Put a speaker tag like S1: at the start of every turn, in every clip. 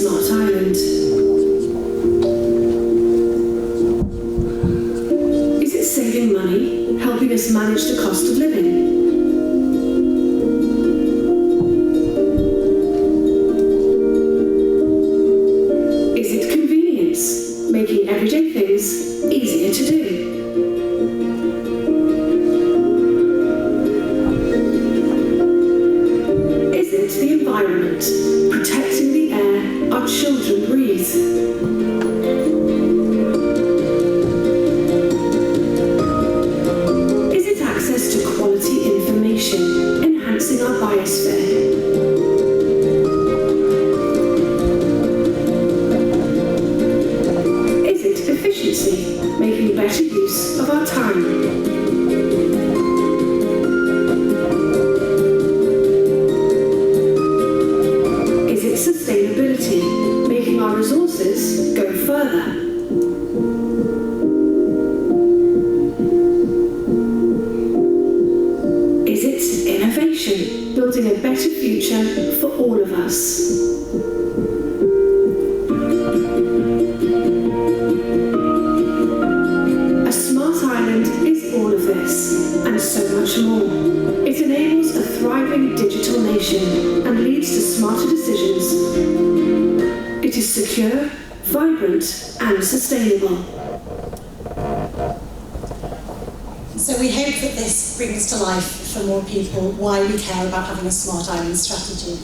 S1: smart island? Is it saving money, helping us manage the cost of living? Is it convenience, making everyday things easier to do? The environment, protecting the air our children breathe. Is it access to quality information, enhancing our biosphere? Is it efficiency, making better use of our time? Sustainability, making our resources go further. Is it innovation, building a better future for all of us? A smart island is all of this, and so much more. It enables a thriving digital nation and leads to smarter decisions. It is secure, vibrant, and sustainable.
S2: So we hope that this brings to life for more people why we care about having a smart island strategy.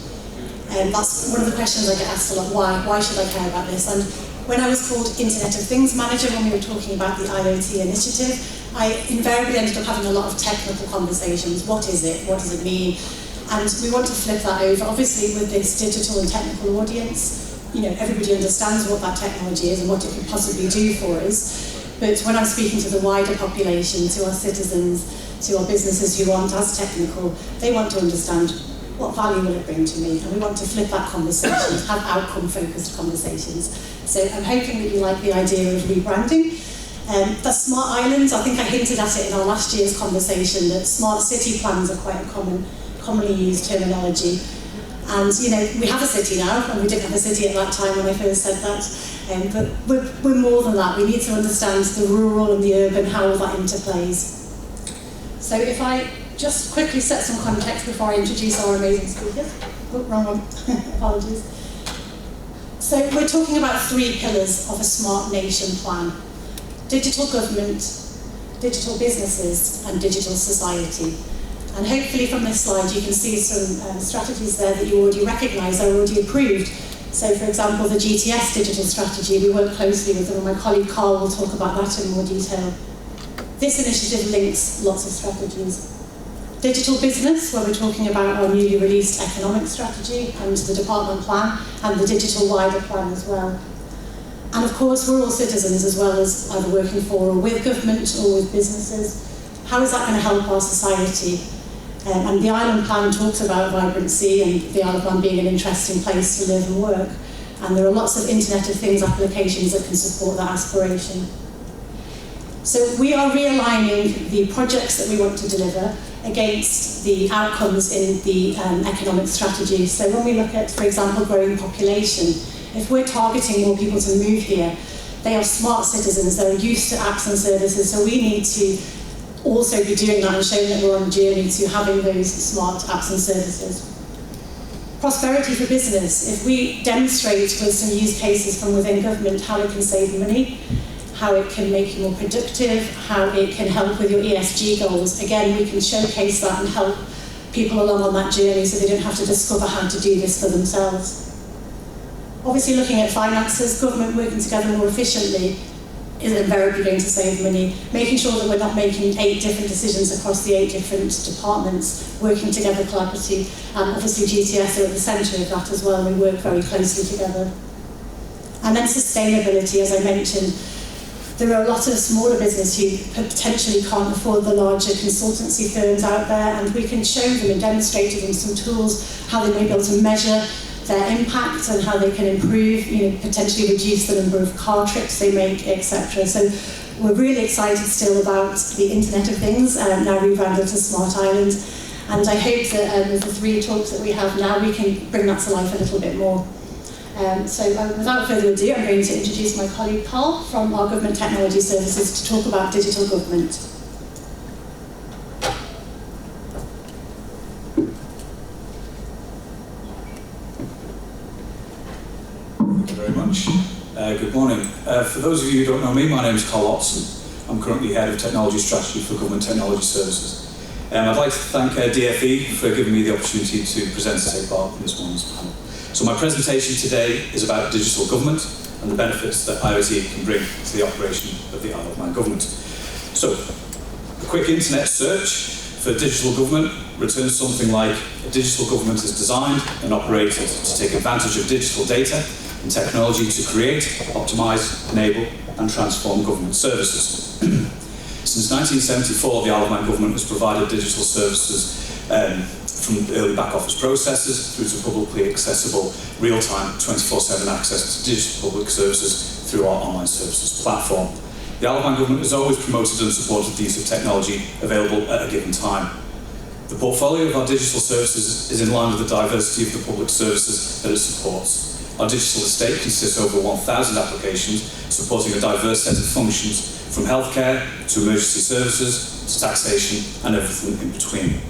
S2: That's one of the questions I get asked a lot, why should I care about this? And when I was called Internet of Things Manager, when we were talking about the IoT initiative, I invariably ended up having a lot of technical conversations. What is it? What does it mean? And we want to flip that over. Obviously, with this digital and technical audience, everybody understands what that technology is and what it could possibly do for us. But when I'm speaking to the wider population, to our citizens, to our businesses who aren't as technical, they want to understand what value will it bring to me? And we want to flip that conversation, have outcome-focused conversations. So I'm hoping that you like the idea of rebranding. The smart islands, I think I hinted at it in our last year's conversation, that smart city plans are quite a commonly used terminology. And we have a city now, and we didn't have a city at that time when I first said that. But we're more than that. We need to understand the rural and the urban, how all that interplays. So if I just quickly set some context before I introduce our amazing speakers. Oh, wrong one. Apologies. So we're talking about 3 pillars of a smart nation plan: digital government, digital businesses, and digital society. And hopefully from this slide you can see some strategies there that you already recognise, are already approved. So for example, the GTS digital strategy, we work closely with them, and my colleague Carl will talk about that in more detail. This initiative links lots of strategies. Digital business, where we're talking about our newly released economic strategy and the department plan, and the digital wider plan as well. And of course, we're all citizens as well, as either working for or with government or with businesses. How is that going to help our society? And the Island Plan talks about vibrancy and the Isle of Man being an interesting place to live and work. And there are lots of Internet of Things applications that can support that aspiration. So we are realigning the projects that we want to deliver against the outcomes in the economic strategy. So when we look at, for example, growing population, if we're targeting more people to move here, they are smart citizens, they're used to apps and services, so we need to also be doing that and showing that we're on a journey to having those smart apps and services. Prosperity for business. If we demonstrate with some use cases from within government how it can save money, how it can make you more productive, how it can help with your ESG goals, again, we can showcase that and help people along on that journey so they don't have to discover how to do this for themselves. Obviously, looking at finances, government working together more efficiently is invariably going to save money. Making sure that we're not making 8 different decisions across the 8 different departments, working together collaboratively. Obviously, GTS are at the centre of that as well, and we work very closely together. And then sustainability, as I mentioned. There are a lot of smaller business who potentially can't afford the larger consultancy firms out there, and we can show them and demonstrate to them some tools, how they may be able to measure their impact and how they can improve, potentially reduce the number of car trips they make, etc. So we're really excited still about the Internet of Things, now rebranded to Smart Island. And I hope that with the 3 talks that we have now, we can bring that to life a little bit more. So without further ado, I'm going to introduce my colleague Carl from our Government Technology Services to talk about digital government.
S3: Thank you very much. Good morning. For those of you who don't know me, my name is Carl Watson. I'm currently Head of Technology Strategy for Government Technology Services. I'd like to thank DFE for giving me the opportunity to present and take part in this morning's panel. So my presentation today is about digital government and the benefits that IoT can bring to the operation of the Isle of Man government. So, a quick internet search for digital government returns something like: a digital government is designed and operated to take advantage of digital data and technology to create, optimise, enable and transform government services. Since 1974, the Isle of Man government has provided digital services from early back office processes through to publicly accessible, real-time, 24/7 access to digital public services through our online services platform. The Isle of Man government has always promoted and supported the use of technology available at a given time. The portfolio of our digital services is in line with the diversity of the public services that it supports. Our digital estate consists of over 1,000 applications supporting a diverse set of functions, from healthcare to emergency services to taxation and everything in between.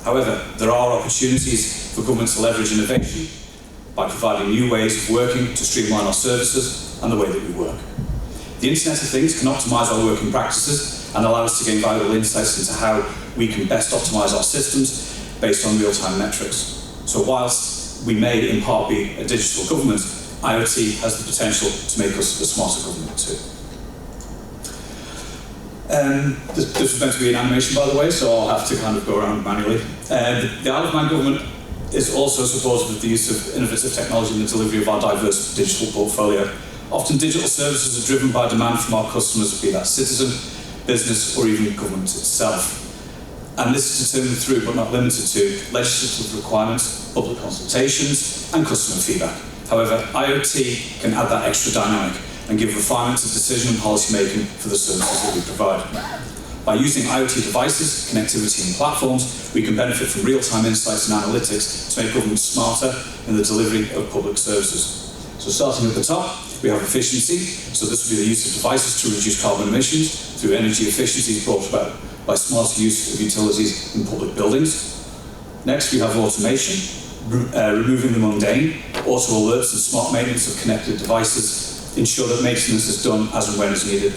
S3: However, there are opportunities for government to leverage innovation by providing new ways of working to streamline our services and the way that we work. The Internet of Things can optimise our working practices and allow us to gain valuable insights into how we can best optimise our systems based on real-time metrics. So whilst we may in part be a digital government, IoT has the potential to make us a smarter government too. This was meant to be an animation, by the way, so I'll have to kind of go around manually. The Isle of Man government is also supportive of the use of innovative technology in the delivery of our diverse digital portfolio. Often digital services are driven by demand from our customers, be that citizen, business, or even government itself. And this is determined through, but not limited to, legislative requirements, public consultations, and customer feedback. However, IoT can add that extra dynamic and give refinement to decision and policy making for the services that we provide. By using IoT devices, connectivity and platforms, we can benefit from real-time insights and analytics to make government smarter in the delivery of public services. So starting at the top, we have efficiency. So this will be the use of devices to reduce carbon emissions through energy efficiencies brought about by smarter use of utilities in public buildings. Next, we have automation, removing the mundane. Auto alerts and smart maintenance of connected devices ensure that maintenance is done as and when is needed.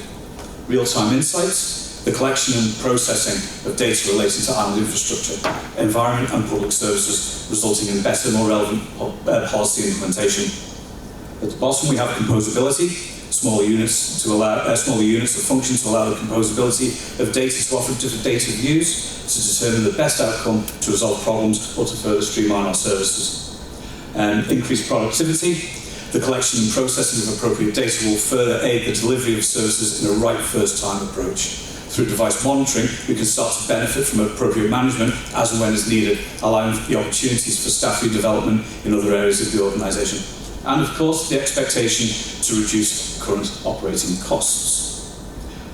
S3: Real-time insights, the collection and processing of data relating to island infrastructure, environment and public services, resulting in better, more relevant policy implementation. At the bottom we have composability, smaller units of function to allow the composability of data to offer different data views to determine the best outcome to resolve problems or to further streamline our services. And increased productivity. The collection and processing of appropriate data will further aid the delivery of services in a right first time approach. Through device monitoring, we can start to benefit from appropriate management as and when is needed, allowing the opportunities for staff redevelopment in other areas of the organisation. And of course, the expectation to reduce current operating costs.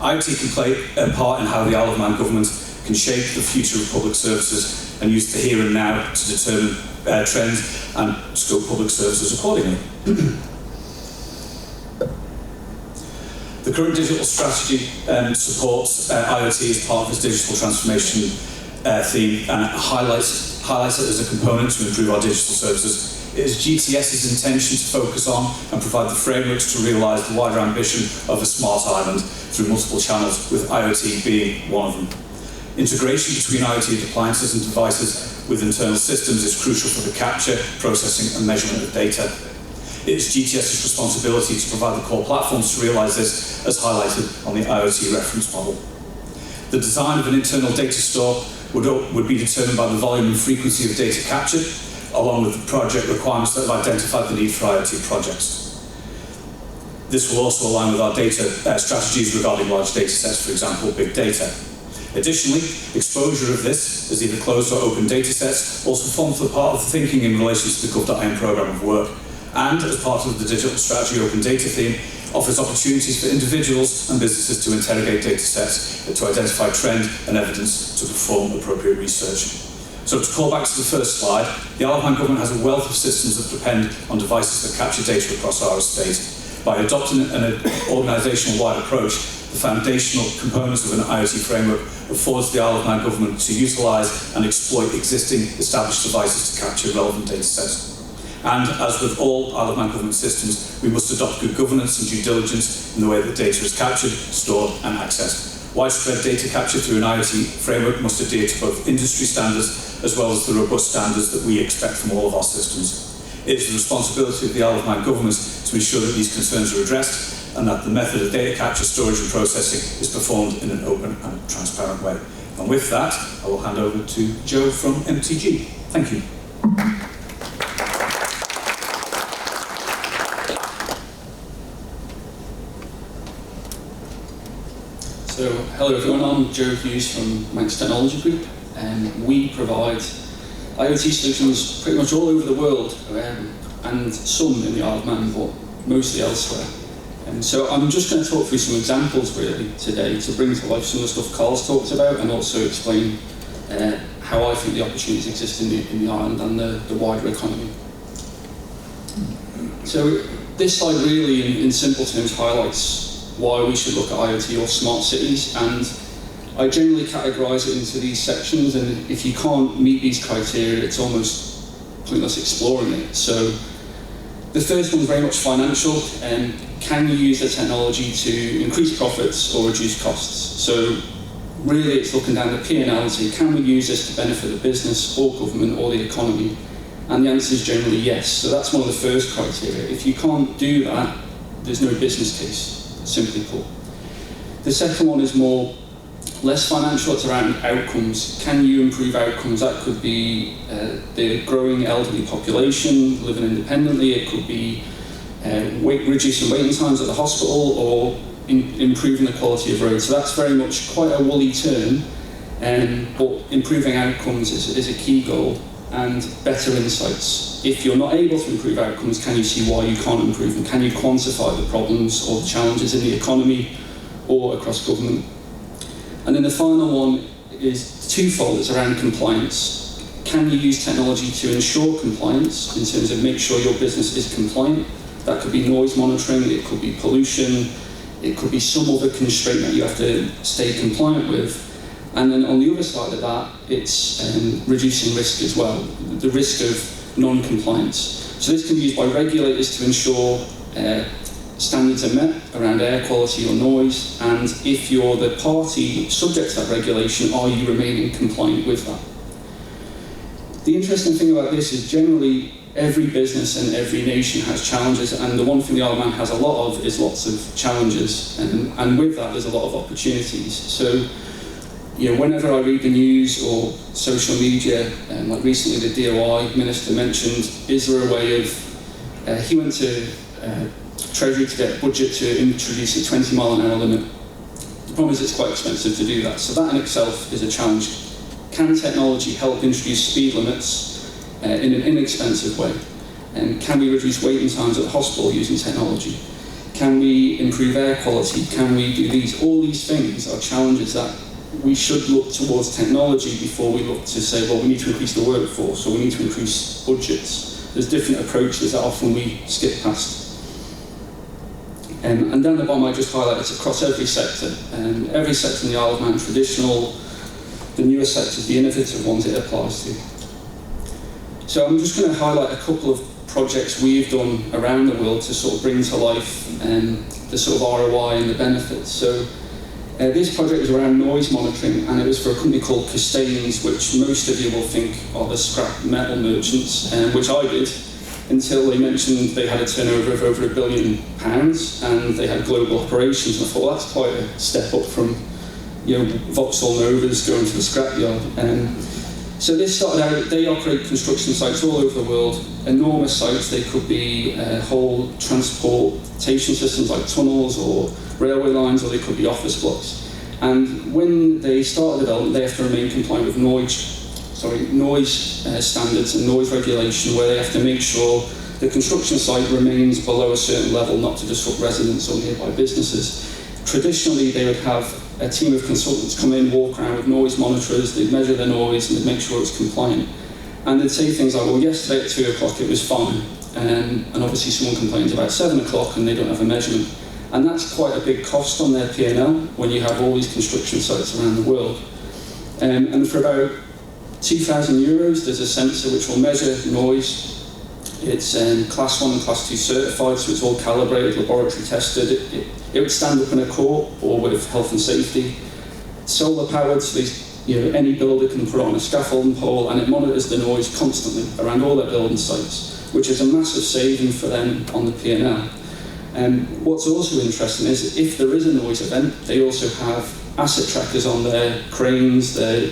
S3: IoT can play a part in how the Isle of Man government can shape the future of public services and use the here and now to determine trends and scope public services accordingly. The current digital strategy supports IoT as part of its digital transformation theme and highlights it as a component to improve our digital services. It is GTS's intention to focus on and provide the frameworks to realise the wider ambition of a smart island through multiple channels, with IoT being one of them. Integration between IoT appliances and devices with internal systems is crucial for the capture, processing and measurement of data. It is GTS's responsibility to provide the core platforms to realise this, as highlighted on the IoT reference model. The design of an internal data store would be determined by the volume and frequency of data captured, along with the project requirements that have identified the need for IoT projects. This will also align with our data strategies regarding large data sets, for example, big data. Additionally, exposure of this as either closed or open data sets also forms the part of the thinking in relation to the Gov.im programme of work, and as part of the digital strategy open data theme, offers opportunities for individuals and businesses to interrogate data sets, to identify trend and evidence, to perform appropriate research. So to call back to the first slide, the Isle of Man government has a wealth of systems that depend on devices that capture data across our estate. By adopting an organisational-wide approach, the foundational components of an IoT framework affords the Isle of Man government to utilise and exploit existing established devices to capture relevant data sets. And as with all Isle of Man government systems, we must adopt good governance and due diligence in the way that data is captured, stored and accessed. Widespread data capture through an IoT framework must adhere to both industry standards as well as the robust standards that we expect from all of our systems. It is the responsibility of the Isle of Man government to ensure that these concerns are addressed and that the method of data capture, storage and processing is performed in an open and transparent way. And with that, I will hand over to Joe from MTG. Thank you.
S4: So, hello everyone, I'm Joe Hughes from Manx Technology Group, and we provide IoT solutions pretty much all over the world, and some in the Isle of Man, but mostly elsewhere. And so I'm just going to talk through some examples really today to bring to life some of the stuff Carl's talked about, and also explain how I think the opportunities exist in the island and the wider economy. So this slide really, in simple terms, highlights why we should look at IoT or smart cities, and I generally categorise it into these sections, and if you can't meet these criteria, it's almost pointless exploring it. So the first one is very much financial, and can you use the technology to increase profits or reduce costs? So really it's looking down the P&L and say, can we use this to benefit the business or government or the economy? And the answer is generally yes. So that's one of the first criteria. If you can't do that, there's no business case, simply put. The second one is less financial, it's around outcomes. Can you improve outcomes? That could be the growing elderly population living independently, it could be reducing waiting times at the hospital, or improving the quality of roads. So that's very much quite a woolly term, but improving outcomes is a key goal, and better insights. If you're not able to improve outcomes, can you see why you can't improve them? Can you quantify the problems or the challenges in the economy or across government? And then the final one is twofold, it's around compliance. Can you use technology to ensure compliance in terms of make sure your business is compliant? That could be noise monitoring, it could be pollution, it could be some other constraint that you have to stay compliant with. And then on the other side of that, it's reducing risk as well, the risk of non-compliance. So this can be used by regulators to ensure standards are met around air quality or noise, and if you're the party subject to that regulation, are you remaining compliant with that? The interesting thing about this is generally every business and every nation has challenges, and the one thing the Isle of Man has a lot of is lots of challenges, and with that there's a lot of opportunities. So whenever I read the news or social media, like recently the DOI Minister mentioned, is there a way of, he went to Treasury to get budget to introduce a 20-mile-an-hour limit. The problem is it's quite expensive to do that, so that in itself is a challenge. Can technology help introduce speed limits in an inexpensive way? And can we reduce waiting times at the hospital using technology? Can we improve air quality? Can we do these? All these things are challenges that we should look towards technology before we look to say, well, we need to increase the workforce or we need to increase budgets. There's different approaches that often we skip past. And down the bottom I just highlight it's across every sector. Every sector in the Isle of Man, traditional, the newer sectors, the innovative ones it applies to. So I'm just going to highlight a couple of projects we've done around the world to sort of bring to life the sort of ROI and the benefits. So this project was around noise monitoring, and it was for a company called Castains, which most of you will think are the scrap metal merchants, which I did, until they mentioned they had a turnover of over £1 billion and they had global operations. And I thought, well, that's quite a step up from Vauxhall Novas going to the scrapyard. So this started out, they operate construction sites all over the world, enormous sites. They could be whole transportation systems like tunnels or railway lines, or they could be office blocks. And when they start development, they have to remain compliant with noise standards and noise regulation, where they have to make sure the construction site remains below a certain level, not to disrupt residents or nearby businesses. Traditionally, they would have a team of consultants come in, walk around with noise monitors, they'd measure the noise and they'd make sure it's compliant. And they'd say things like, well, yesterday at 2 o'clock it was fine. And obviously someone complains about 7 o'clock and they don't have a measurement. And that's quite a big cost on their P&L when you have all these construction sites around the world. And for about €2,000, there's a sensor which will measure noise. It's class 1 and class 2 certified, so it's all calibrated, laboratory tested. It would stand up in a court or with health and safety. Solar powered, so any builder can put it on a scaffolding pole, and it monitors the noise constantly around all their building sites, which is a massive saving for them on the P&L. What's also interesting is if there is a noise event, they also have asset trackers on their cranes, their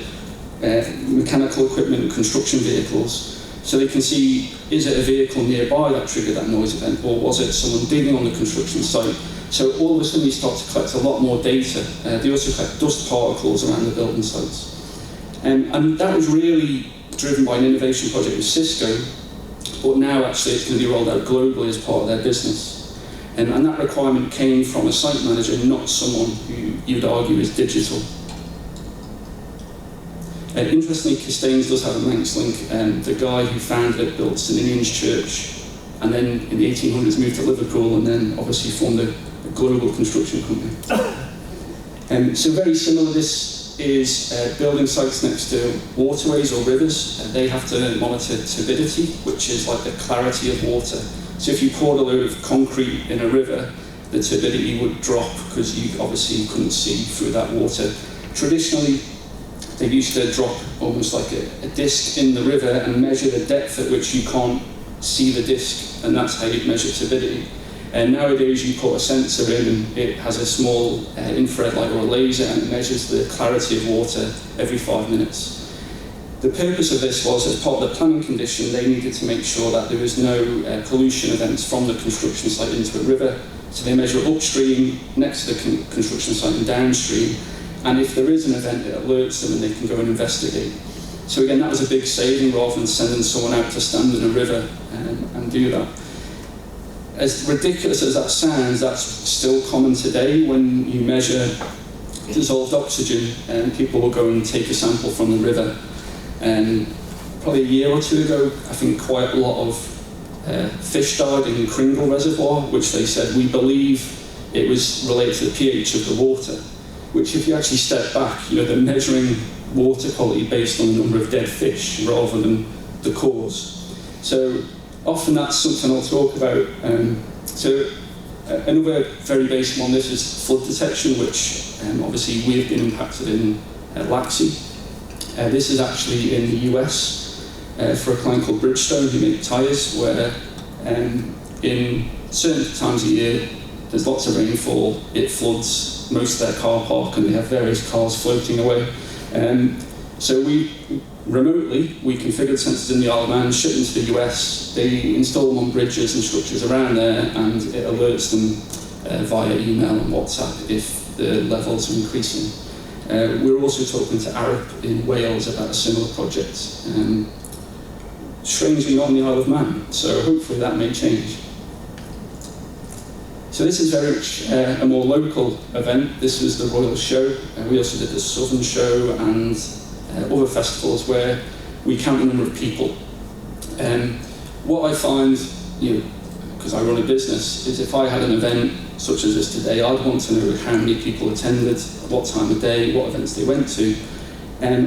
S4: mechanical equipment, construction vehicles, so they can see, is it a vehicle nearby that triggered that noise event, or was it someone digging on the construction site? So all of a sudden you start to collect a lot more data. They also collect dust particles around the building sites. And that was really driven by an innovation project with Cisco, but now actually it's going to be rolled out globally as part of their business. And that requirement came from a site manager, not someone who you'd argue is digital. Interestingly, Castains does have a Manx link. The guy who founded it built St Ninian's Church, and then in the 1800s moved to Liverpool, and then obviously formed a global construction company. So very similar, this is building sites next to waterways or rivers. They have to monitor turbidity, which is like the clarity of water. So if you poured a load of concrete in a river, the turbidity would drop because you obviously couldn't see through that water. Traditionally, they used to drop almost like a disc in the river and measure the depth at which you can't see the disc, and that's how you'd measure turbidity. And nowadays you put a sensor in and it has a small infrared light or a laser, and it measures the clarity of water every 5 minutes. The purpose of this was, as part of the planning condition, they needed to make sure that there was no pollution events from the construction site into a river. So they measure upstream next to the construction site and downstream. And if there is an event, it alerts them and they can go and investigate. So again, that was a big saving rather than sending someone out to stand in a river and do that. As ridiculous as that sounds, that's still common today. When you measure dissolved oxygen, and people will go and take a sample from the river. Probably a year or two ago, I think quite a lot of fish died in Kringle Reservoir, which they said, we believe it was related to the pH of the water, which if you actually step back, they're measuring water quality based on the number of dead fish rather than the cause. So often that's something I'll talk about. Another very basic one, this is flood detection, which obviously we've been impacted in Laxey. This is actually in the US for a client called Bridgestone who make tyres, where in certain times of year there's lots of rainfall, it floods most of their car park and they have various cars floating away. So we configured sensors in the Isle of Man, shipped them to the US, they install them on bridges and structures around there, and it alerts them via email and WhatsApp if the levels are increasing. We're also talking to Arup in Wales about a similar project. Strangely not on the Isle of Man, so hopefully that may change. So this is very much a more local event. This was the Royal Show. We also did the Southern Show and other festivals where we count the number of people. What I find, because I run a business, is if I had an event such as this today, I'd want to know how many people attended, what time of day, what events they went to.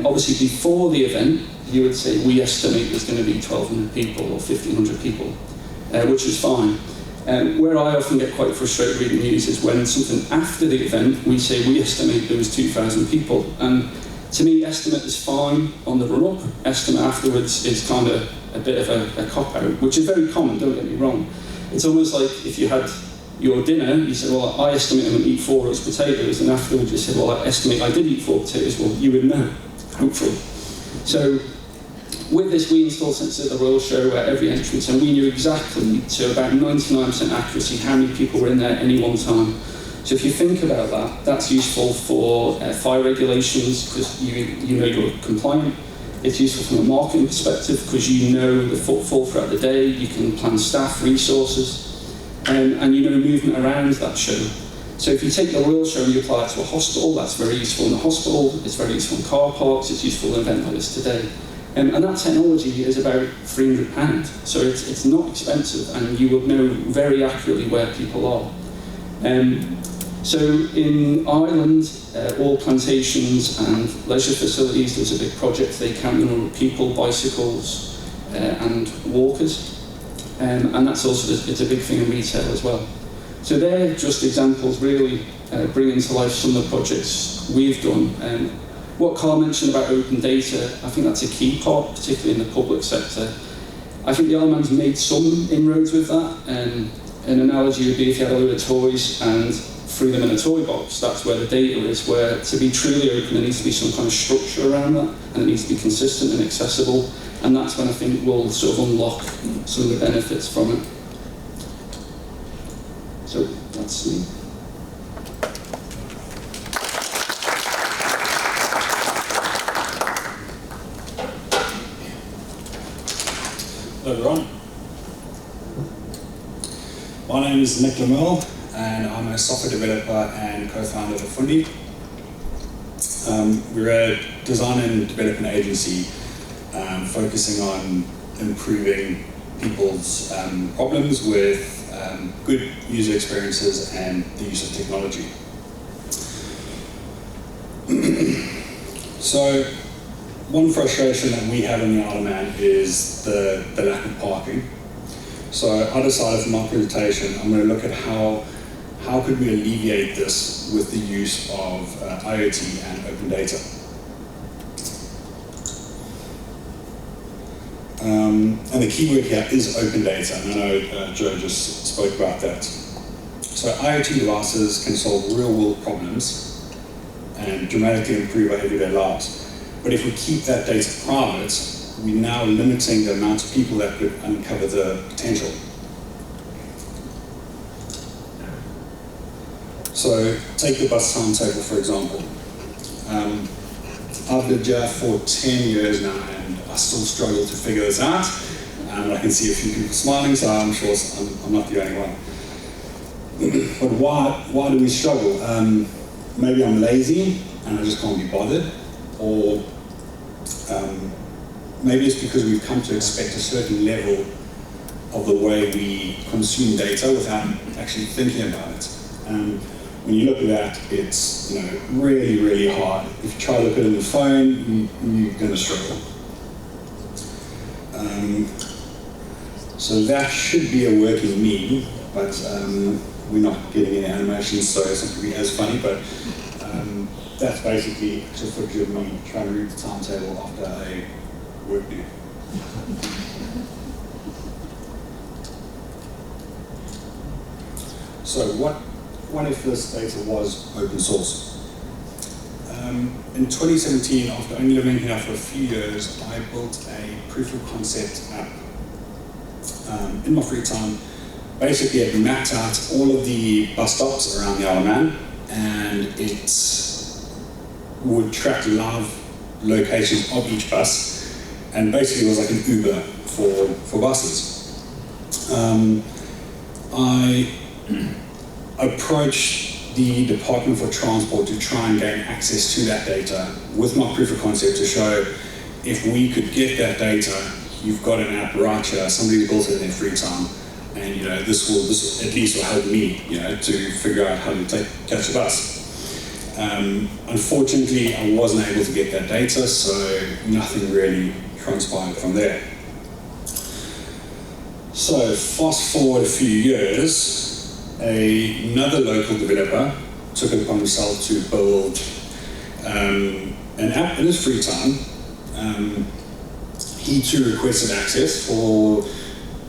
S4: Obviously before the event, you would say, we estimate there's going to be 1,200 people or 1,500 people, which is fine. Where I often get quite frustrated reading news is when something after the event, we say we estimate there was 2,000 people. And to me, estimate is fine on the run-up. Estimate afterwards is kind of a bit of a cop-out, which is very common, don't get me wrong. It's almost like if you had your dinner, you said, well, I estimate I'm going to eat 4 roast potatoes, and afterwards you said, well, I estimate I did eat 4 potatoes. Well, you would know, hopefully. So with this, we installed sensors at the Royal Show at every entrance, and we knew exactly, to about 99% accuracy, how many people were in there at any one time. So if you think about that, that's useful for fire regulations, because you know you're compliant. It's useful from a marketing perspective, because you know the footfall throughout the day, you can plan staff, resources, and you know movement around that show. So if you take the wheelchair and you apply it to a hospital, that's very useful in the hospital, it's very useful in car parks, it's useful in an event like this today. And that technology is about £300, so it's not expensive, and you will know very accurately where people are. So in Ireland, all plantations and leisure facilities, there's a big project. They count the number of people, bicycles, and walkers, and that's also it's a big thing in retail as well. So they're just examples, really bringing to life some of the projects we've done. What Carl mentioned about open data, I think that's a key part, particularly in the public sector. I think the Isle of Man's made some inroads with that. An analogy would be if you had a load of toys and threw them in a toy box, that's where the data is, where to be truly open there needs to be some kind of structure around that, and it needs to be consistent and accessible, and that's when I think we'll sort of unlock some of the benefits from it. So that's me.
S5: Hello everyone. My name is Nick Lamel, and I'm a software developer and co-founder of Fundi. We're a design and development agency focusing on improving people's problems with good user experiences and the use of technology. So, one frustration that we have in the Isle of Man is the lack of parking. So I decided for my presentation, I'm going to look at how could we alleviate this with the use of IoT and open data. And the keyword here is open data, and I know Joe just spoke about that. So IoT devices can solve real-world problems and dramatically improve our everyday lives. But if we keep that data private, we're now limiting the amount of people that could uncover the potential. So take the bus timetable, for example. I've lived here for 10 years now, and I still struggle to figure this out. And I can see a few people smiling, so I'm sure I'm not the only one. But why do we struggle? Maybe I'm lazy and I just can't be bothered, or maybe it's because we've come to expect a certain level of the way we consume data without actually thinking about it. When you look at that, it's really, really hard. If you try to look at it on the phone, you're going to struggle. So that should be a working meme, but we're not getting any animations, so it's not going to be as funny. But that's basically just footage of me trying to read the timetable after a work day. So what if this data was open source? In 2017, after only living here for a few years, I built a proof of concept app in my free time. Basically, it mapped out all of the bus stops around the Isle of Man, and it would track live locations of each bus, and basically it was like an Uber for buses. I approached the Department for Transport to try and gain access to that data with my proof of concept to show if we could get that data, you've got an app right here, somebody built it in their free time, and this at least will help me, to figure out how to catch a bus. Unfortunately, I wasn't able to get that data, so nothing really transpired from there. So fast forward a few years, another local developer took it upon himself to build an app in his free time. He too requested access for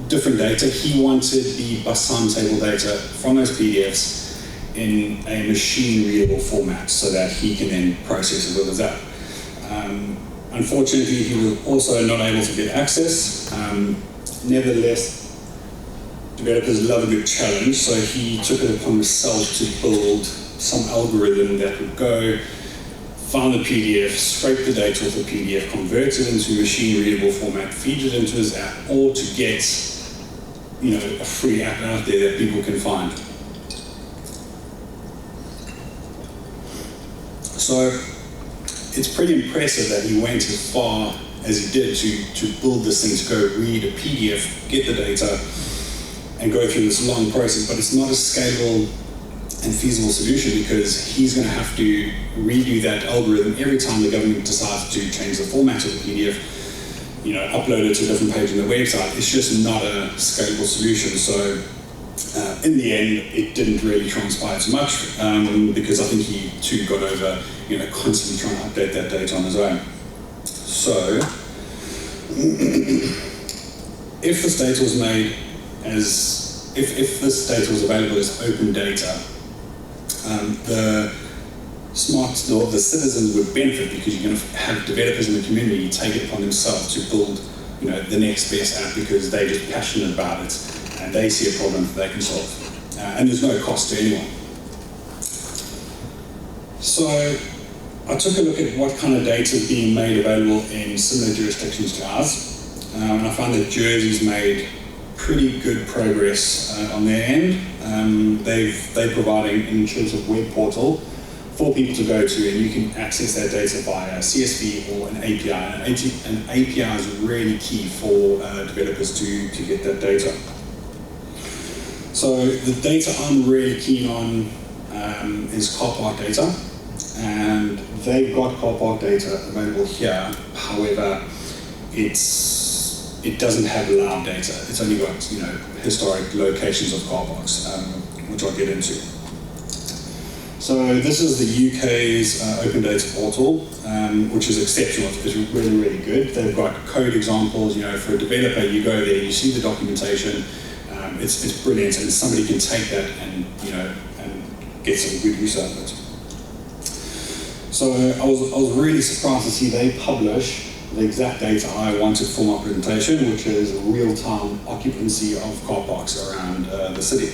S5: different data. He wanted the bus timetable data from those PDFs in a machine-readable format so that he can then process it with his app. Unfortunately, he was also not able to get access. Nevertheless, developers love a good challenge, so he took it upon himself to build some algorithm that would go, find the PDF, scrape the data off the PDF, convert it into a machine-readable format, feed it into his app, or to get a free app out there that people can find. So it's pretty impressive that he went as far as he did to build this thing, to go read a PDF, get the data, and go through this long process. But it's not a scalable and feasible solution, because he's going to have to redo that algorithm every time the government decides to change the format of the PDF, upload it to a different page on the website. It's just not a scalable solution. So in the end, it didn't really transpire too much, because I think he too got over, constantly trying to update that data on his own. So if this data was made as, if this data was available as open data, the citizens would benefit, because you're going to have developers in the community take it upon themselves to build, the next best app, because they're just passionate about it and they see a problem that they can solve. And there's no cost to anyone. So I took a look at what kind of data is being made available in similar jurisdictions to ours, and I found that Jersey's made pretty good progress on their end. They're providing an intuitive web portal for people to go to, and you can access that data via CSV or an API. An API is really key for developers to get that data. So the data I'm really keen on is car park data, and they've got car park data available here. However, it doesn't have live data. It's only got historic locations of car parks, which I'll get into. So this is the UK's open data portal, which is exceptional. It's really, really good. They've got code examples. For a developer, you go there, you see the documentation. It's brilliant, and somebody can take that and and get some good use out of it. So I was really surprised to see they publish the exact data I wanted for my presentation, which is real-time occupancy of car parks around the city.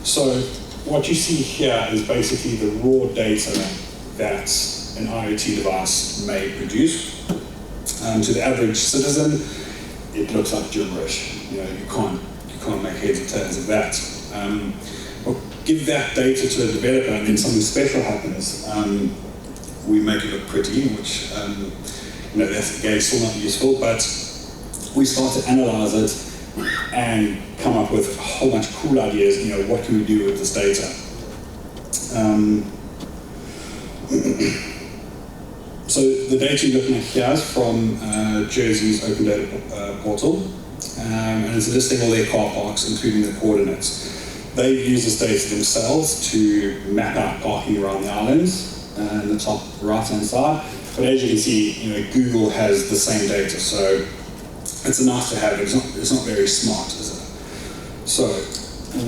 S5: So what you see here is basically the raw data that an IoT device may produce. To the average citizen, it looks like gibberish. You can't make heads or tails of that. But give that data to a developer, and then something special happens. We make it look pretty, which that's again still not useful. But we start to analyze it and come up with a whole bunch of cool ideas. What can we do with this data? So the data you're looking at here is from Jersey's open data portal, and it's listing all their car parks, including the coordinates. They've used this data themselves to map out parking around the islands in the top right-hand side. But as you can see, Google has the same data, so it's nice to have. It's not very smart, is it? So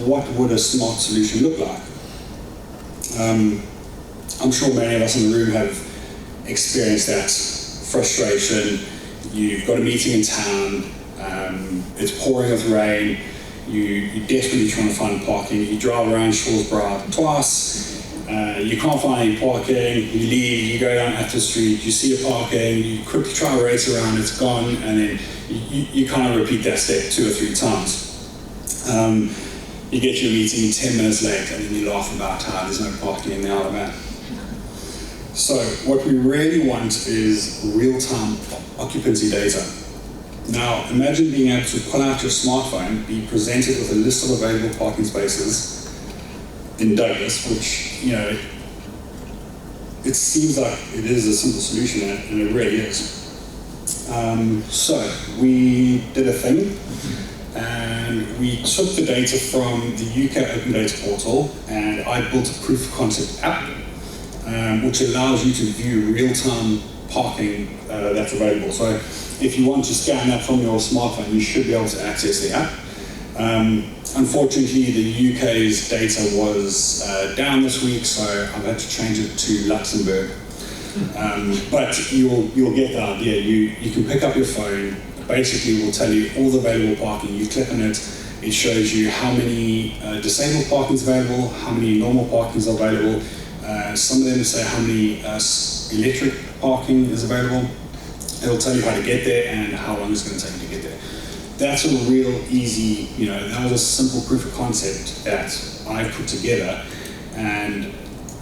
S5: what would a smart solution look like? I'm sure many of us in the room have experienced that frustration. You've got a meeting in town, it's pouring with rain, you're desperately trying to find parking, you drive around Shawsborough twice, you can't find any parking, you leave, you go down After Street, you see a parking, you quickly try to race around, it's gone, and then you kind of repeat that step 2 or 3 times. You get to your meeting 10 minutes late, and then you laugh about how there's no parking in the Isle of Man. So what we really want is real-time occupancy data. Now imagine being able to pull out your smartphone, be presented with a list of available parking spaces in Douglas, which, it seems like it is a simple solution, and it really is. So we did a thing, and we took the data from the UK Open Data Portal, and I built a proof of concept app, which allows you to view real-time parking that's available. So if you want to scan that from your smartphone, you should be able to access the app. Unfortunately, the UK's data was down this week, so I've had to change it to Luxembourg. But you'll get the idea. You can pick up your phone. Basically, it will tell you all the available parking. You click on it. It shows you how many disabled parking is available, how many normal parking is available. Some of them say how many electric parking is available. It'll tell you how to get there and how long it's going to take you to get there. that's a real easy, that was a simple proof of concept that I've put together, and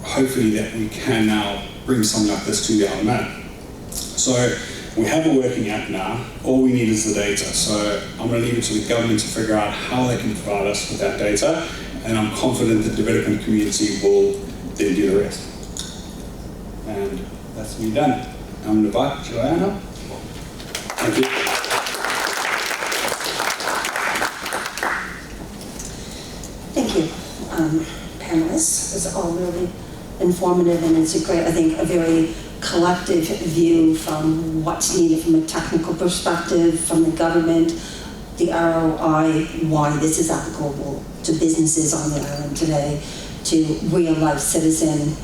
S5: hopefully that we can now bring something like this to the Isle of Man. So we have a working app now. All we need is the data. So I'm going to leave it to the government to figure out how they can provide us with that data, and I'm confident the development community will then do the rest. And that's me done. I'm going to invite Joanna. Thank you.
S6: Thank you, panelists. It was all really informative, and it's a great, I think, a very collective view from what's needed from a technical perspective, from the government, the ROI, why this is applicable to businesses on the island today, to real-life citizen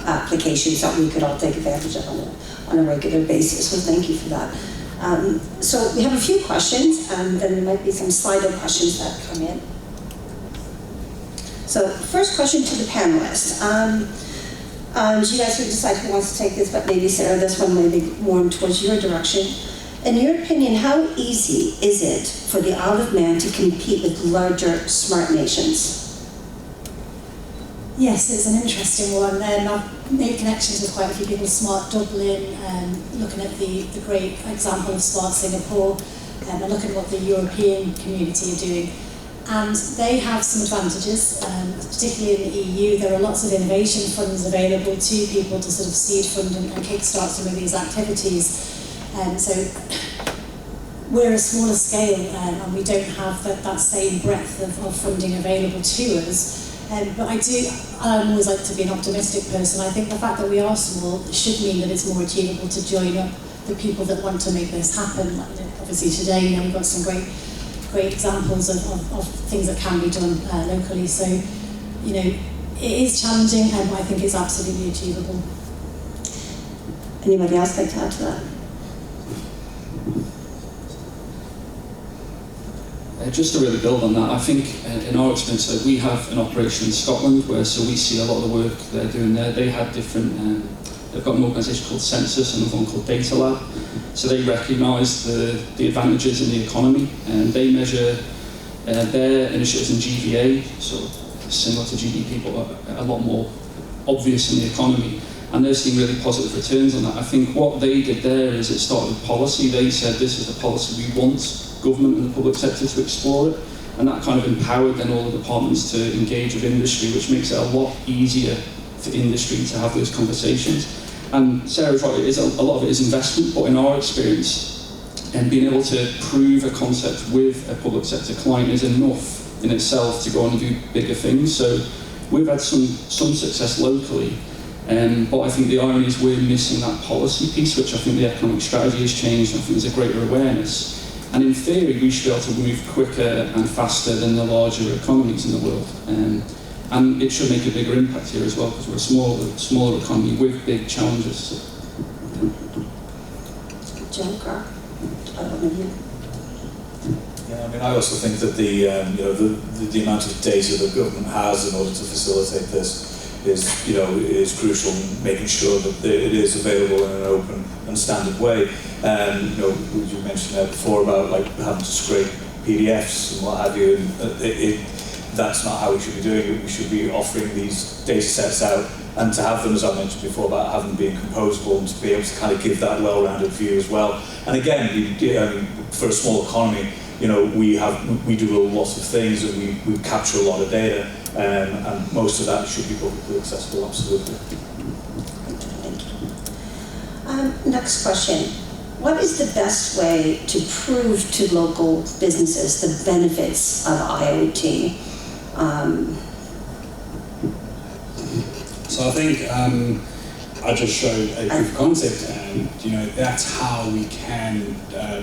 S6: applications that we could all take advantage of on a regular basis. So thank you for that. So we have a few questions, and then there might be some Slido questions that come in. So first question to the panelists. You guys can decide who wants to take this, but maybe Sarah, this one may be more towards your direction. In your opinion, how easy is it for the Isle of Man to compete with larger smart nations?
S2: Yes, it's an interesting one. I've made connections with quite a few people, Smart Dublin, looking at the great example of Smart Singapore, and looking at what the European community are doing. And they have some advantages, particularly in the EU. There are lots of innovation funds available to people to sort of seed fund and kickstart some of these activities. So we're a smaller scale, and we don't have that same breadth of funding available to us. But I always like to be an optimistic person. I think the fact that we are small should mean that it's more achievable to join up the people that want to make this happen. Like, obviously today, we've got some great examples of things that can be done locally. So, it is challenging, but I think it's absolutely achievable.
S6: Anybody else like to add to that?
S4: Just to really build on that, I think in our experience, we have an operation in Scotland where we see a lot of the work they're doing there. They had different, they've got an organisation called Census and one called Data Lab. So they recognise the advantages in the economy, and they measure their initiatives in GVA, sort of similar to GDP, but a lot more obvious in the economy. And they're seeing really positive returns on that. I think what they did there is it started with policy. They said this is the policy we want government and the public sector to explore it, and that kind of empowered then all the departments to engage with industry, which makes it a lot easier for industry to have those conversations. And Sarah's right, a lot of it is investment, but in our experience, being able to prove a concept with a public sector client is enough in itself to go on and do bigger things. So we've had some success locally, but I think the irony is we're missing that policy piece, which I think the economic strategy has changed, and I think there's a greater awareness. And in theory, we should be able to move quicker and faster than the larger economies in the world. And it should make a bigger impact here as well, because we're a smaller economy with big challenges.
S6: John Carr, I don't know you.
S3: Yeah, I also think that the amount of data that government has in order to facilitate this is crucial in making sure that it is available in an open and standard way. You mentioned that before about having to scrape PDFs and what have you. And that's not how we should be doing it. We should be offering these data sets out, and to have them, as I mentioned before, about having them being composable and to be able to kind of give that well-rounded view as well. And again, for a small economy, we do a lot of things, and we capture a lot of data, and most of that should be publicly accessible, absolutely.
S6: Thank you. Next question. What is the best way to prove to local businesses the benefits of IoT?
S5: So I think I just showed a proof of concept, and that's how we can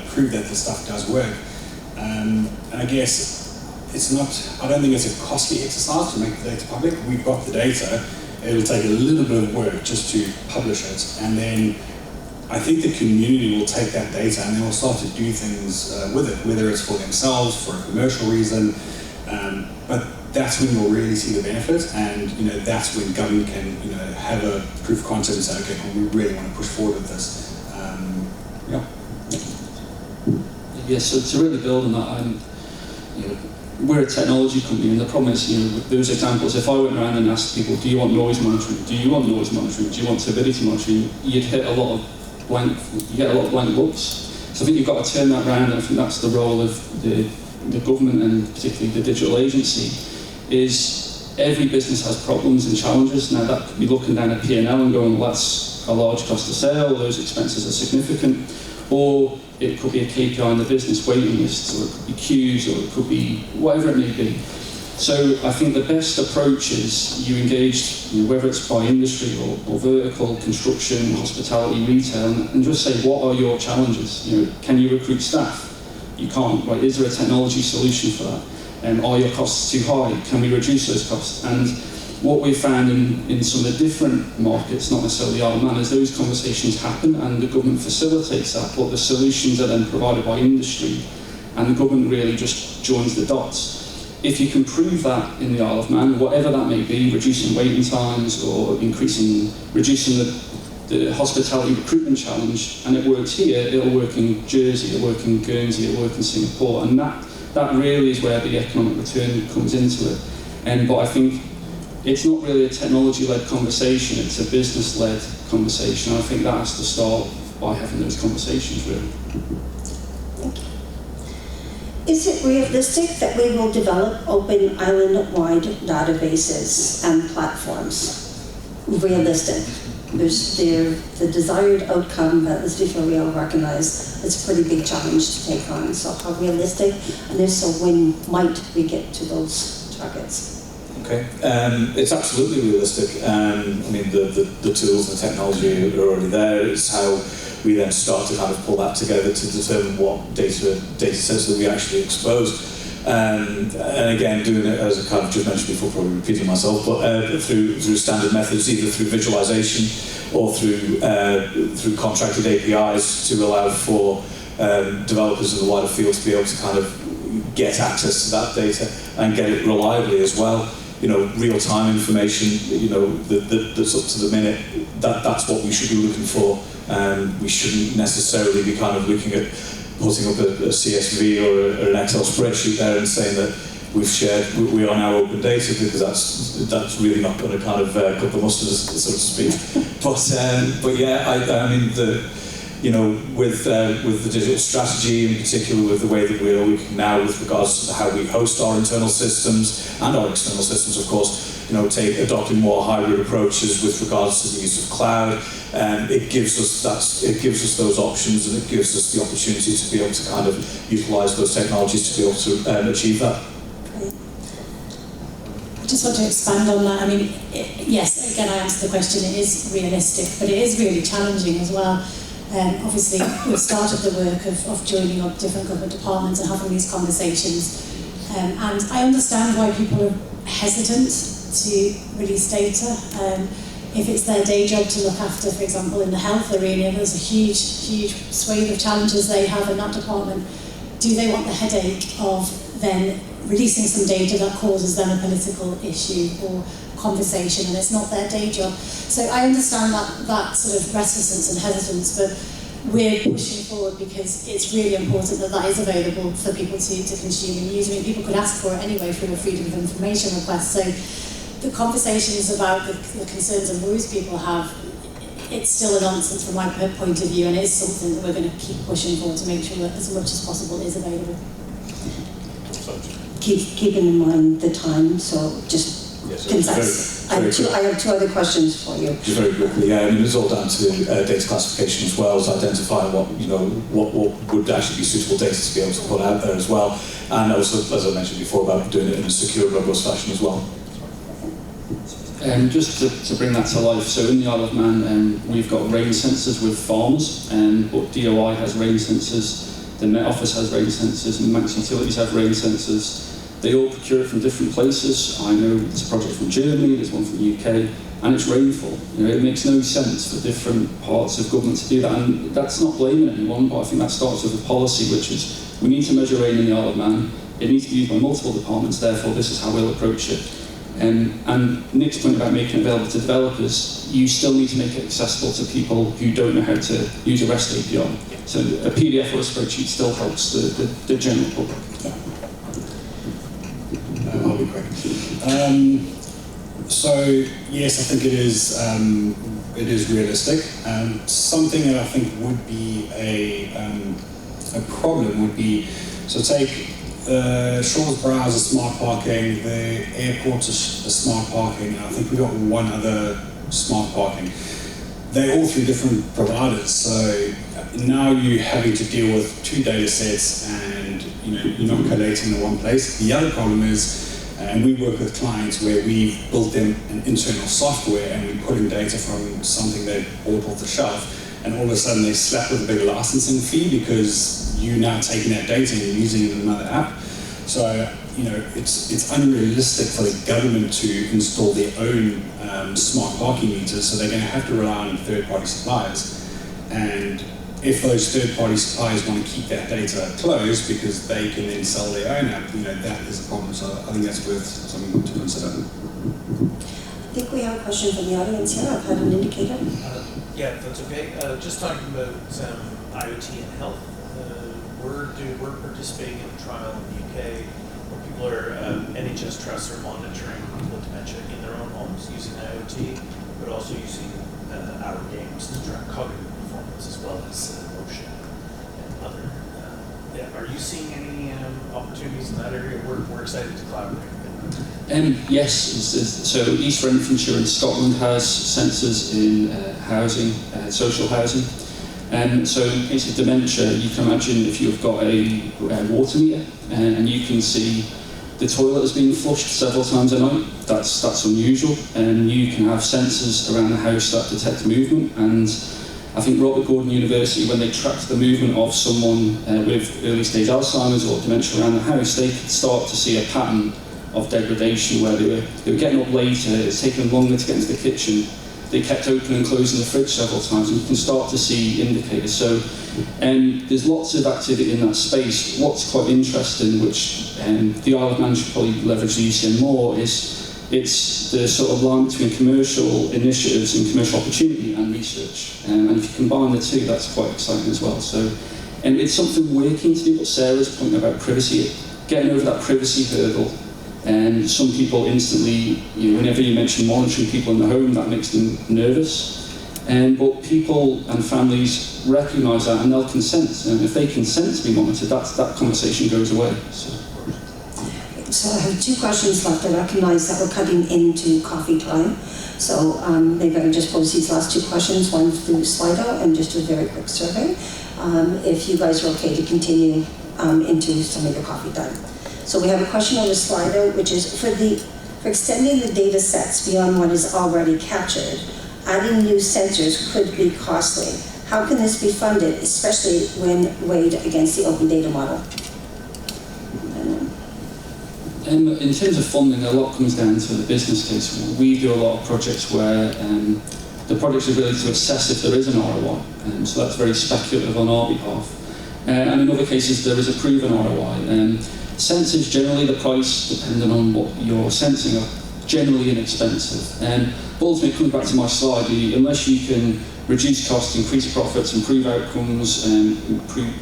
S5: prove that this stuff does work. And I guess it's not, I don't think it's a costly exercise to make the data public. We've got the data. It'll take a little bit of work just to publish it, and then I think the community will take that data and they will start to do things with it, whether it's for themselves, for a commercial reason, but that's when you'll really see the benefit, and that's when government can have a proof of concept and say, okay, well, we really want to push forward with this.
S4: Yeah, so to really build on that, you know, we're a technology company, and the problem is, you know, with those examples, if I went around and asked people, do you want noise monitoring? Do you want noise monitoring? Do you want turbidity monitoring? You'd hit a lot of you get a lot of blank looks. So I think you've got to turn that around, and I think that's the role of the government, and particularly the digital agency, is every business has problems and challenges. Now that could be looking down at P&L and going, well, that's a large cost of sale, those expenses are significant, or it could be a KPI in the business, waiting lists, or it could be queues, or it could be whatever it may be. So I think the best approach is you engage, you know, whether it's by industry or vertical, construction, hospitality, retail, and just say, what are your challenges? You know, can you recruit staff? You can't, right? Is there a technology solution for that? Are your costs too high? Can we reduce those costs? And what we've found in some of the different markets, not necessarily Isle of Man, is those conversations happen and the government facilitates that, but the solutions are then provided by industry, and the government really just joins the dots. If you can prove that in the Isle of Man, whatever that may be, reducing waiting times or reducing the hospitality recruitment challenge, and it works here, it'll work in Jersey, it'll work in Guernsey, it'll work in Singapore, and that really is where the economic return comes into it. But I think it's not really a technology-led conversation, it's a business-led conversation. I think that has to start by having those conversations, really.
S6: Is it realistic that we will develop open island-wide databases and platforms? Realistic. There's the desired outcome, but as we all recognize, it's a pretty big challenge to take on. So how realistic, and if so, when might we get to those targets?
S3: Okay, it's absolutely realistic. I mean, the tools and the technology are already there. It's how we then start to kind of pull that together to determine what data sets that we actually expose. And again, doing it, as I kind of just mentioned before, probably repeating myself, but through standard methods, either through visualization or through contracted APIs to allow for developers in the wider field to be able to kind of get access to that data and get it reliably as well. You know, real-time information, you know, that's up to the minute, that's what we should be looking for. We shouldn't necessarily be kind of looking at putting up a CSV or an Excel spreadsheet there and saying that we are now open data, because that's really not going to kind of cut the mustard, so to speak. But yeah, I mean, you know, with the digital strategy, in particular with the way that we're looking now with regards to how we host our internal systems and our external systems, of course, you know, adopting more hybrid approaches with regards to the use of cloud. It gives us those options, and it gives us the opportunity to be able to kind of utilise those technologies to be able to achieve that.
S2: I just want to expand on that. I mean, yes, again, I answered the question, it is realistic, but it is really challenging as well. Obviously, we've started the work of joining up different government departments and having these conversations. And I understand why people are hesitant to release data. If it's their day job to look after, for example, in the health arena, there's a huge swathe of challenges they have in that department. Do they want the headache of then releasing some data that causes them a political issue or conversation, and it's not their day job? So I understand that sort of reticence and hesitance, but we're pushing forward because it's really important that is available for people to consume and use. I mean, people could ask for it anyway through a freedom of information request. So the conversations about the concerns and worries people have, it's still a nonsense from my point of view, and it is something that we're going to keep pushing for to make sure that as much as possible is available.
S6: Keeping in mind the time, so just concise. I have two other questions for you.
S3: Just very quickly, yeah, I mean, it's all down to data classification as well as identifying what would actually be suitable data to be able to put out there as well, and also, as I mentioned before, about doing it in a secure, robust fashion as well.
S4: Just to bring that to life, so in the Isle of Man, we've got rain sensors with farms, but DOI has rain sensors, the Met Office has rain sensors, and Manx Utilities have rain sensors. They all procure it from different places. I know there's a project from Germany, there's one from the UK, and it's rainfall. You know, it makes no sense for different parts of government to do that, and that's not blaming anyone, but I think that starts with a policy, which is we need to measure rain in the Isle of Man. It needs to be used by multiple departments, therefore this is how we'll approach it. And Nick's point about making it available to developers, you still need to make it accessible to people who don't know how to use a REST API. So a PDF or a spreadsheet still helps the general public.
S5: I'll be quick. So yes, I think it is realistic. Something that I think would be a problem would be, so take Shaw's Browser smart parking, the airport's a smart parking, and I think we've got one other smart parking. They're all through different providers, so now you're having to deal with two data sets and you're not collating in one place. The other problem is, and we work with clients where we've built them an internal software and we put in data from something they bought off the shelf, and all of a sudden they slap with a big licensing fee because you're now taking that data and using it in another app. So it's unrealistic for the government to install their own smart parking meters, so they're going to have to rely on third-party suppliers. And if those third-party suppliers want to keep that data closed because they can then sell their own app, that is a problem. So I think that's worth something to consider.
S6: I think we have a question from the audience here. I've had an indicator.
S7: Yeah, if that's okay. Just talking about IoT and health. We're participating in a trial in the UK where people are, NHS trusts are monitoring people with dementia in their own homes using IoT, but also using our games to track cognitive performance as well as motion and other. Are you seeing any opportunities in that area? We're excited to collaborate.
S4: Yes, so East Renfrewshire in Scotland has sensors in housing, social housing. So in case of dementia, you can imagine if you've got a water meter and you can see the toilet has been flushed several times a night, that's unusual. And you can have sensors around the house that detect movement. And I think Robert Gordon University, when they tracked the movement of someone with early stage Alzheimer's or dementia around the house, they could start to see a pattern of degradation where they were getting up later, it's taking them longer to get into the kitchen. They kept opening and closing the fridge several times, and you can start to see indicators. So there's lots of activity in that space. What's quite interesting, which the Isle of Man should probably leverage the UCM more, is it's the sort of line between commercial initiatives and commercial opportunity and research. And if you combine the two, that's quite exciting as well. So it's something we're keen to do, but Sarah's point about privacy, getting over that privacy hurdle. And some people instantly, whenever you mention monitoring people in the home, that makes them nervous. But people and families recognise that and they'll consent. And if they consent to be monitored, that conversation goes away.
S6: So I have two questions left. I recognise that we're cutting into coffee time. So maybe I can just pose these last two questions, one through Slido and just a very quick survey. If you guys are okay to continue into some of your coffee time. So we have a question on the Slido, which is for extending the data sets beyond what is already captured, adding new sensors could be costly. How can this be funded, especially when weighed against the open data model?
S4: In terms of funding, a lot comes down to the business case. We do a lot of projects where the project's ability to assess if there is an ROI, so that's very speculative on our behalf. And in other cases, there is a proven ROI. Sensors, generally the price, depending on what you're sensing, are generally inexpensive. But ultimately, coming back to my slide, unless you can reduce costs, increase profits, improve outcomes, and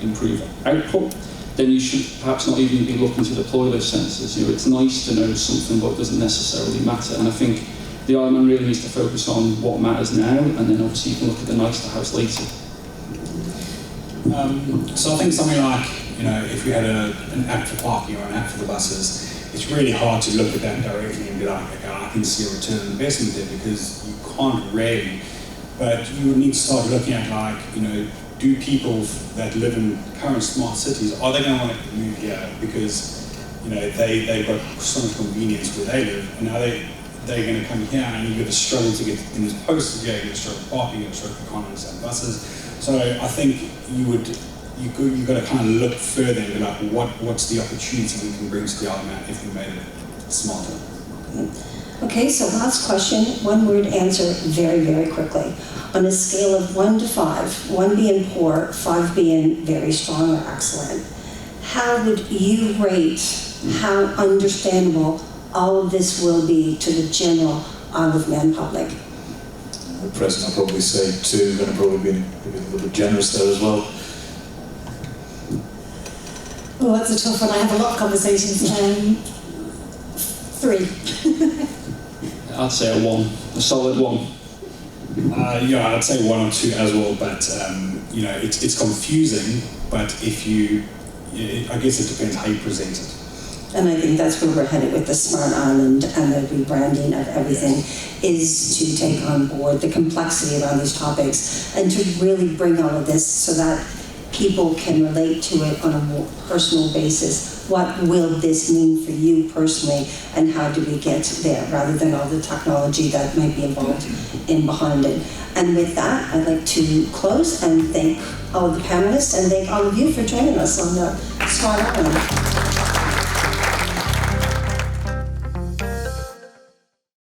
S4: improve output, then you should perhaps not even be looking to deploy those sensors. It's nice to know something, but it doesn't necessarily matter. And I think the Isle of Man really needs to focus on what matters now, and then obviously you can look at the nice to have later.
S5: So I think something like, if we had an app for parking or an app for the buses, it's really hard to look at that directly and be like, okay, I can see a return on investment there, because you can't really. But you would need to start looking at do people that live in current smart cities, are they going to want to move here because they've got so much convenience where they live, and now they're going to come here and you're going to struggle to get in this posted here, you're going to struggle with parking, you're going to struggle with can't understand buses. So I think you've got to kind of look further and be like, what's the opportunity we can bring to the Isle of Man if we made it smarter?
S6: Okay, so last question, one word answer very, very quickly. On a scale of 1 to 5, 1 being poor, 5 being very strong or excellent, how would you rate how understandable all of this will be to the general Isle of Man public?
S3: At present, I'll probably say 2, and I'm probably being maybe a little bit generous there as well.
S2: Well, that's a tough one. I have a lot of conversations. 3.
S4: I'd say a 1, a solid 1.
S5: Yeah, I'd say 1 or 2 as well, but you know, it's confusing, but I guess it depends how you present it.
S6: And I think that's where we're headed with the Smart Island and the rebranding of everything, is to take on board the complexity around these topics and to really bring all of this so that people can relate to it on a more personal basis. What will this mean for you personally, and how do we get there, rather than all the technology that might be involved in behind it. And with that, I'd like to close and thank all of the panelists and thank all of you for joining us on the Smart Island.